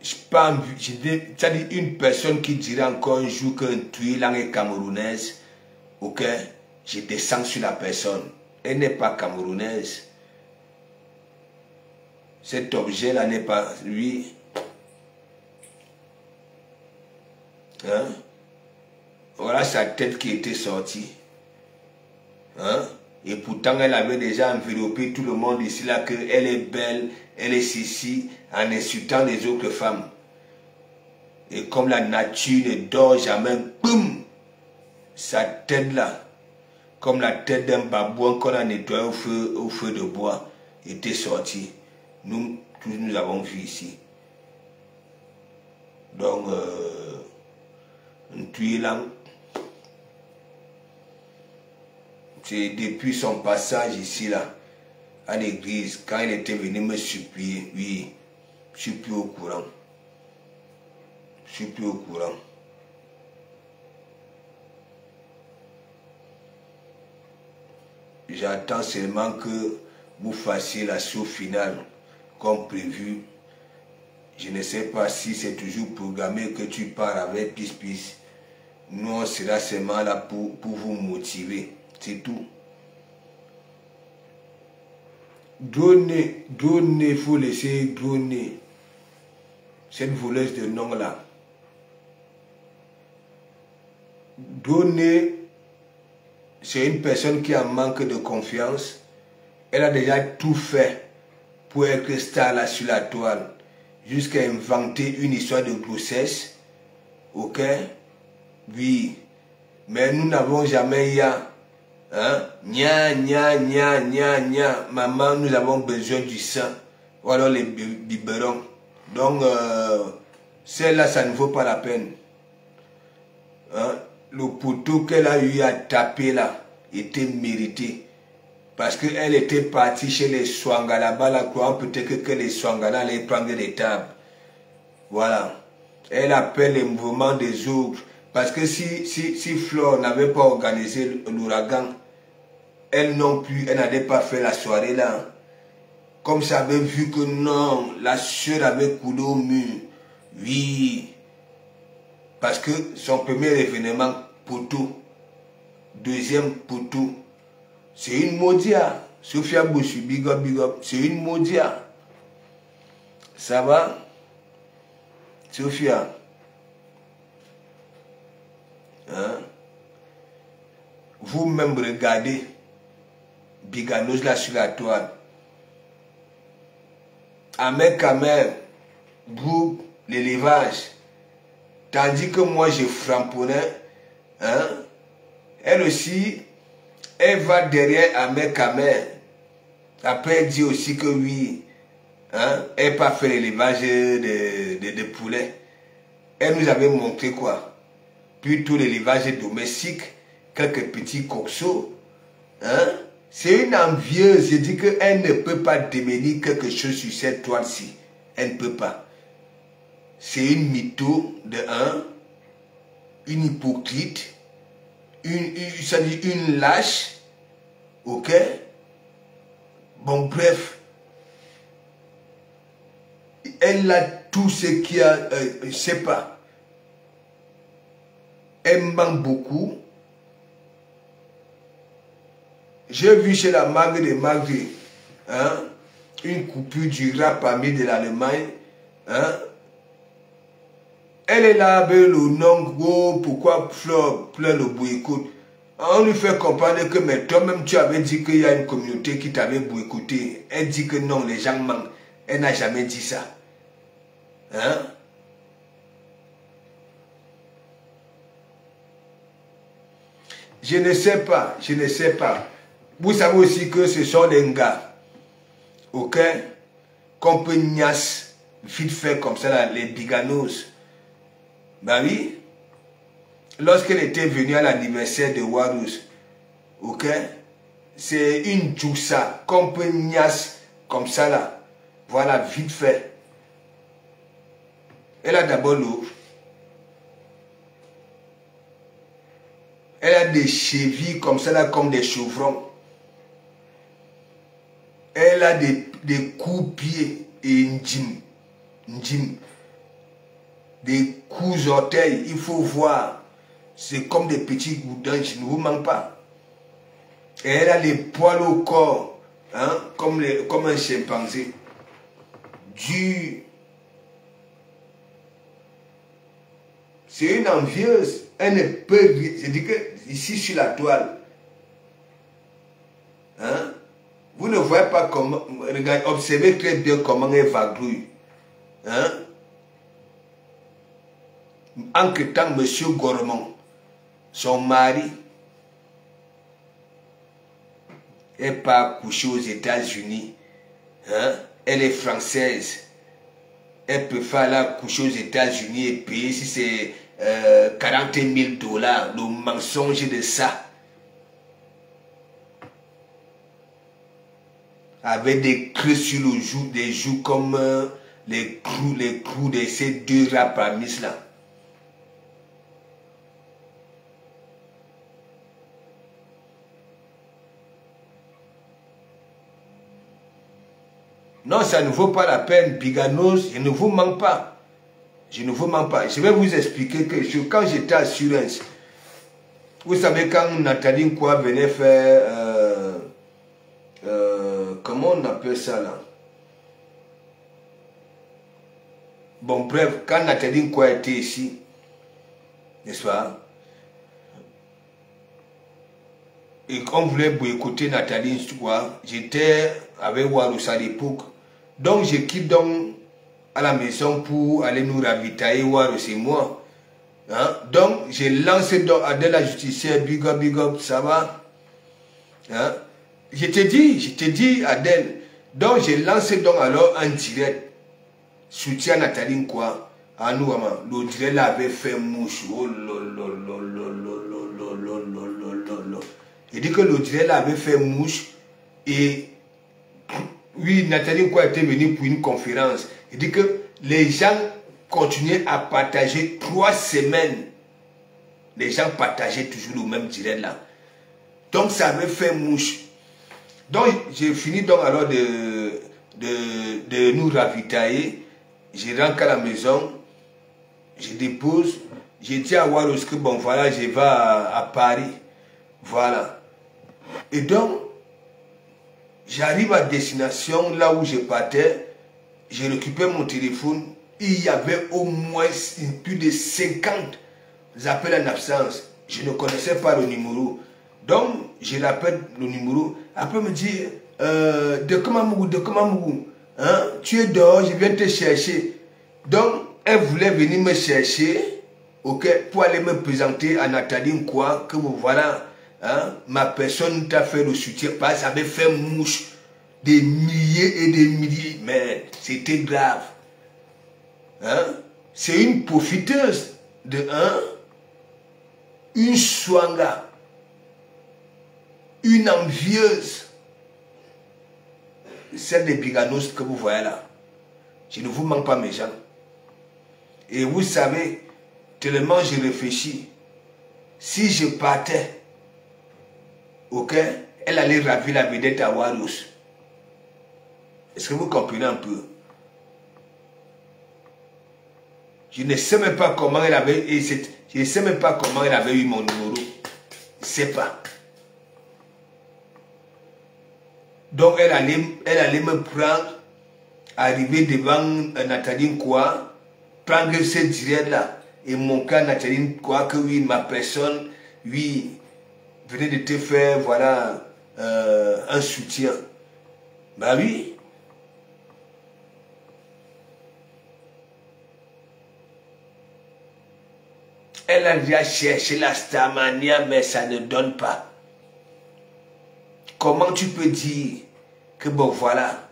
c'est-à-dire une personne qui dirait encore un jour qu'un tuilan est camerounaise, ok, je descends sur la personne. Elle n'est pas camerounaise. Cet objet-là n'est pas lui. Hein? Voilà sa tête qui était sortie. Hein? Et pourtant, elle avait déjà enveloppé tout le monde ici là qu'elle est belle, elle est ici, en insultant les autres femmes. Et comme la nature ne dort jamais, boum, sa tête là, comme la tête d'un babouin qu'on a nettoyé au feu de bois, était sortie. Nous, tous nous avons vu ici. Donc, un tuilan, c'est depuis son passage ici là, à l'église, quand il était venu me supplier, oui, je suis plus au courant. Je suis plus au courant. J'attends seulement que vous fassiez la show finale comme prévu. Je ne sais pas si c'est toujours programmé que tu pars avec Peace. Nous, on sera seulement là pour vous motiver. C'est tout. Donner, il faut laisser donner. Cette voleuse de nom là. Donner, c'est une personne qui a manque de confiance. Elle a déjà tout fait pour être star là sur la toile. Jusqu'à inventer une histoire de grossesse. Ok? Oui. Mais nous n'avons jamais eu. Hein? Maman, nous avons besoin du sang. Ou alors les biberons. Donc, celle-là, ça ne vaut pas la peine. Hein? Le poteau qu'elle a eu à taper là était mérité. Parce qu'elle était partie chez les Swanga là-bas, là, croyant peut-être que les Swanga là allaient prendre des tables. Voilà. Elle appelle les mouvements des ogres. Parce que si Flore n'avait pas organisé l'ouragan, elle non plus, elle n'allait pas faire la soirée là. Comme ça avait vu que non, la soeur avait coulé au mur. Oui. Parce que son premier événement, poteau. Deuxième poteau. C'est une maudia. Sophia Boussou, big up, big up. C'est une maudia. Ça va? Sophia. Hein? Vous-même regardez Biganos là sur la toile. Ahmed Kamer, groupe, l'élevage. Tandis que moi je frapponnais, hein? Elle aussi, elle va derrière Ahmed Kamer. Après, elle dit aussi que oui, hein? Elle n'a pas fait l'élevage de poulets. Elle nous avait montré quoi? Plutôt l'élevage domestique, quelques petits coxos. Hein? C'est une envieuse. Je dis qu'elle ne peut pas devenir quelque chose sur cette toile-ci. Elle ne peut pas. C'est une mytho de un, une hypocrite, une lâche. Ok? Bon, bref. Elle a tout ce qu'il y a, je ne sais pas. Elle manque beaucoup. J'ai vu chez la Magre de Magre, hein, une coupure du rap ami de l'Allemagne. Hein. Elle est là avec le nom, oh, pourquoi Flore pleure le boycott. On lui fait comprendre que mais toi-même tu avais dit qu'il y a une communauté qui t'avait boycotté. Elle dit que non, les gens manquent. Elle n'a jamais dit ça. Hein? Je ne sais pas, je ne sais pas. Vous savez aussi que ce sont des gars, ok, qu'on peut niasse vite fait comme ça, là, les biganos. Ben oui, lorsqu'elle était venue à l'anniversaire de Warus, ok, c'est une djoussa qu'on peut niasse comme ça là. Voilà, vite fait. Elle a d'abord l'eau. Elle a des chevilles comme ça là, comme des chevrons. Elle a des coups-pieds et une gym. Des coups orteils, il faut voir. C'est comme des petits goudins, je ne vous mens pas. Et elle a des poils au corps, hein, comme un chimpanzé. C'est une envieuse. Elle ne peut... Je dis que ici sur la toile, hein, vous ne voyez pas comment... Regardez, observez très bien comment elle vadrouille. Hein? En que temps, M. Gormand, son mari, n'est pas couché aux États-Unis. Hein? Elle est française. Elle peut faire la coucher aux États-Unis et payer si c'est 40 000 $. Le mensonge de ça. Avec des creux sur le joue, des joues comme les clous de ces deux rapamis là. Non, ça ne vaut pas la peine, Biganos, je ne vous mens pas. Je ne vous mens pas. Je vais vous expliquer quelque chose. Quand j'étais à Surens, vous savez, quand Nathalie Nkwa venait faire... comment on appelle ça là? Bon, bref, quand Nathalie Nkwa était ici, n'est-ce pas? Et qu'on voulait boycotter Nathalie Nkwa, j'étais avec Warus à l'époque. Donc, je quitte donc à la maison pour aller nous ravitailler, Warus et moi. Hein? Donc, j'ai lancé donc Adèle la justicière, big up, ça va? Hein? Je te dis, Adèle. Donc, j'ai lancé donc alors un direct. Soutien Nathalie Nkwa. À nous, le direct là avait fait mouche. Oh lolo. Il dit que le direct là avait fait mouche. Et oui, Nathalie Nkwa était venue pour une conférence. Il dit que les gens continuaient à partager 3 semaines. Les gens partageaient toujours le même direct là. Donc ça avait fait mouche. Donc j'ai fini donc alors de nous ravitailler. Je rentre à la maison, je dépose, je dis à Waros que bon voilà, je vais à Paris. Voilà. Et donc, j'arrive à destination, là où je partais, j'ai récupéré mon téléphone, il y avait au moins plus de 50 appels en absence. Je ne connaissais pas le numéro. Donc, je rappelle le numéro. Après, me dit, de Kamamougou, hein, tu es dehors, je viens te chercher. Donc, elle voulait venir me chercher, ok, pour aller me présenter à Nathalie Nkwa, que vous voilà, hein, ma personne t'a fait le soutien, parce que ça avait fait mouche, des milliers et des milliers, mais c'était grave. Hein? C'est une profiteuse de une swanga, une envieuse, celle des biganos que vous voyez là. Je ne vous manque pas mes gens. Et vous savez, tellement je réfléchis, si je partais, ok, elle allait ravir la vedette à Warus. Est-ce que vous comprenez un peu? Je ne sais même pas comment elle avait, je ne sais même pas comment elle avait eu mon numéro. Je ne sais pas. Donc elle allait me prendre, arriver devant Nathalie Nkwa, prendre ce direct-là et montrer à Nathalie Nkwa que oui, ma personne, oui, venait de te faire, voilà, un soutien. Bah oui. Elle a déjà cherché la Starmania, mais ça ne donne pas. Comment tu peux dire que bon voilà,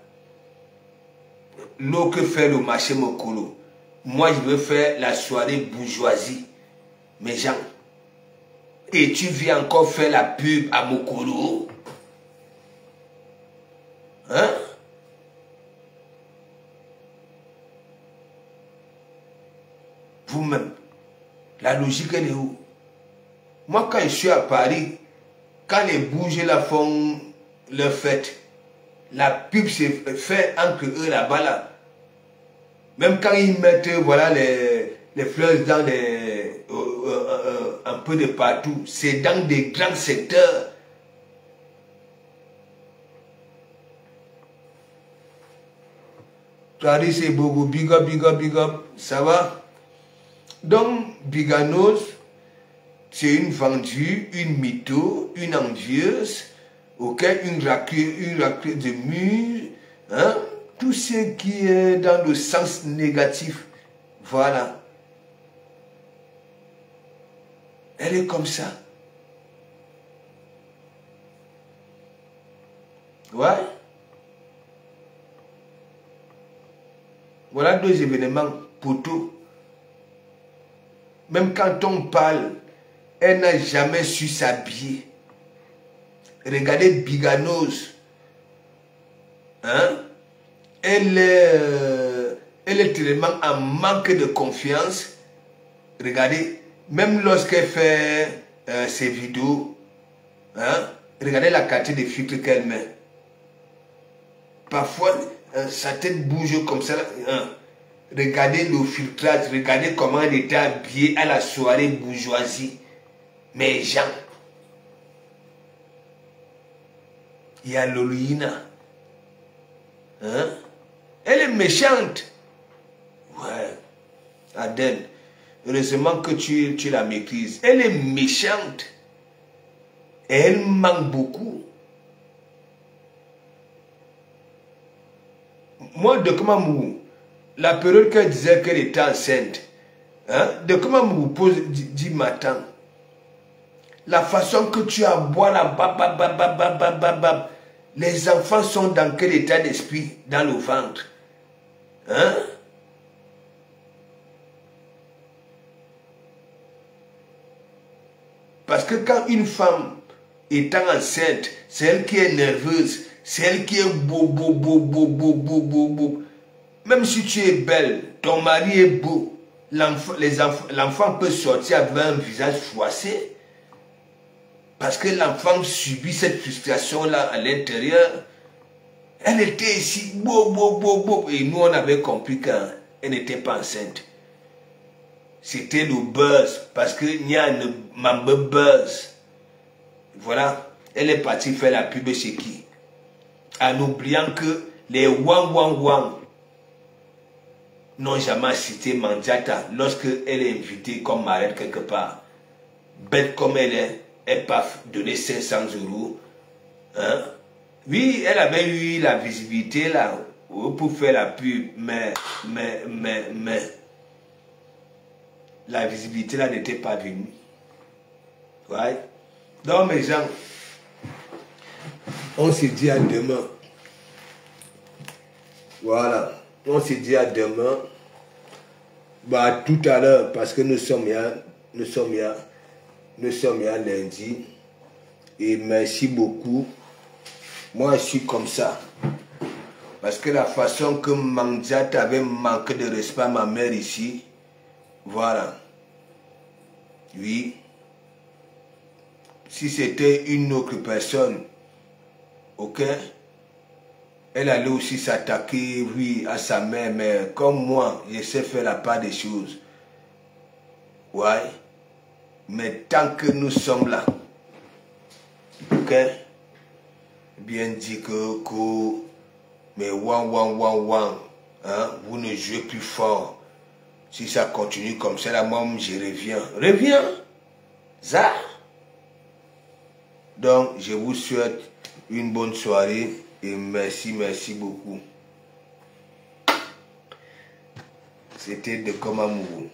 l'eau que fait le marché Mokolo, moi je veux faire la soirée bourgeoisie, mes gens, et tu viens encore faire la pub à Mokolo, hein? Vous-même, la logique elle est où? Moi quand je suis à Paris, quand les bourgeois la font leur fête, la pub se fait entre eux là-bas là. Même quand ils mettent voilà, les fleurs dans un peu de partout, c'est dans des grands secteurs. Paris c'est beaucoup, big up, big up, big up, ça va? Donc, Biganos, c'est une vendue, une mytho, une envieuse, okay, une raclée de mur, hein? Tout ce qui est dans le sens négatif. Voilà. Elle est comme ça. Ouais. Voilà 2 événements poteaux. Même quand on parle, elle n'a jamais su s'habiller. Regardez Biganos. Hein? Elle est tellement en manque de confiance. Regardez, même lorsqu'elle fait ses vidéos, hein? Regardez la quantité de filtres qu'elle met. Parfois, sa tête bouge comme ça. Hein? Regardez le filtrage, regardez comment elle était habillée à la soirée bourgeoisie. Mes gens. Il y a Lolina. Hein? Elle est méchante. Ouais. Adèle, heureusement que tu la maîtrises. Elle est méchante. Et elle manque beaucoup. Moi, de comment la période qu'elle disait qu'elle était enceinte, hein, de comment vous pose dit matin, la façon que tu as boire la les enfants sont dans quel état d'esprit dans le ventre, hein? Parce que quand une femme étant enceinte, c'est elle qui est nerveuse, C'est elle qui est beau, beau, beau, beau, beau, beau, beau, beau. Même si tu es belle, ton mari est beau. L'enfant peut sortir avec un visage froissé. Parce que l'enfant subit cette frustration-là à l'intérieur. Elle était ici, beau, beau, beau, beau. Et nous, on avait compris qu'elle n'était pas enceinte. C'était le buzz. Parce qu'il y a une membre buzz. Voilà. Elle est partie faire la pub chez qui? En oubliant que les Wang Wang Wang n'ont jamais cité Mandiata lorsqu'elle est invitée comme marraine quelque part. Bête comme elle est, elle pas donné 500 €. Hein? Oui, elle avait eu la visibilité là pour faire la pub, mais la visibilité là n'était pas venue. Ouais. Donc mes gens, on se dit à demain. Voilà. On se dit à demain. Bah, tout à l'heure, parce que nous sommes lundi. Et merci beaucoup. Moi, je suis comme ça. Parce que la façon que Mandiat avait manqué de respect à ma mère ici, voilà. Oui. Si c'était une autre personne, ok, elle allait aussi s'attaquer, oui, à sa mère, mais comme moi, je sais faire la part des choses. Ouais. Mais tant que nous sommes là, ok, bien dit que mais wang, hein, vous ne jouez plus fort. Si ça continue comme ça, là, moi, je reviens. Reviens, ça. Donc, je vous souhaite une bonne soirée et merci beaucoup. C'était de Komamougou.